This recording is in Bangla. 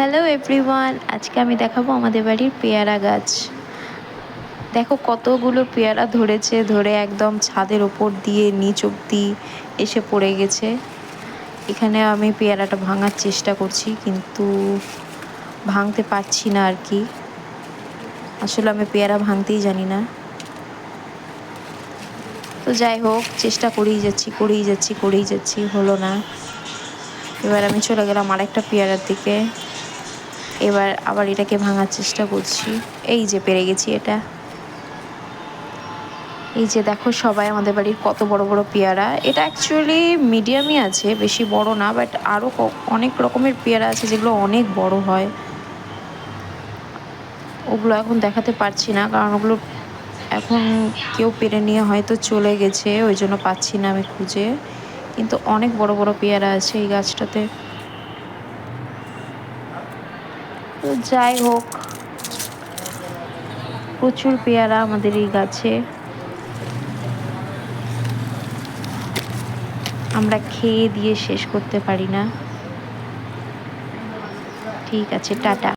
হ্যালো এভরিওয়ান, আজকে আমি দেখাবো আমাদের বাড়ির পেয়ারা গাছ। দেখো কতগুলো পেয়ারা ধরেছে, ধরে একদম ছাদের ওপর দিয়ে নিচ অব্দি এসে পড়ে গেছে। এখানে আমি পেয়ারাটা ভাঙার চেষ্টা করছি, কিন্তু ভাঙতে পারছি না আর কি। আসলে আমি পেয়ারা ভাঙতেই জানি না। তো যাই হোক, চেষ্টা করেই যাচ্ছি, হলো না। এবার আমি চলে গেলাম আরেকটা পেয়ারার দিকে। এবার আবার এটাকে ভাঙার চেষ্টা করছি। এই যে পেরে গেছি এটা। এই যে দেখো সবাই, আমাদের বাড়ির কত বড় বড় পেয়ারা। এটা অ্যাকচুয়ালি মিডিয়ামই আছে, বেশি বড় না, বাট আরও অনেক রকমের পেয়ারা আছে যেগুলো অনেক বড় হয়। ওগুলো এখন দেখাতে পারছি না, কারণ ওগুলো এখন কেউ পেরে নিয়ে হয়তো চলে গেছে, ওই জন্য পাচ্ছি না আমি খুঁজে। কিন্তু অনেক বড় বড় পেয়ারা আছে এই গাছটাতে। তো যাই হোক, প্রচুর পেয়ারা আমাদের এই গাছে। আমরা খেয়ে দিয়ে শেষ করতে পারি না। ঠিক আছে, টাটা।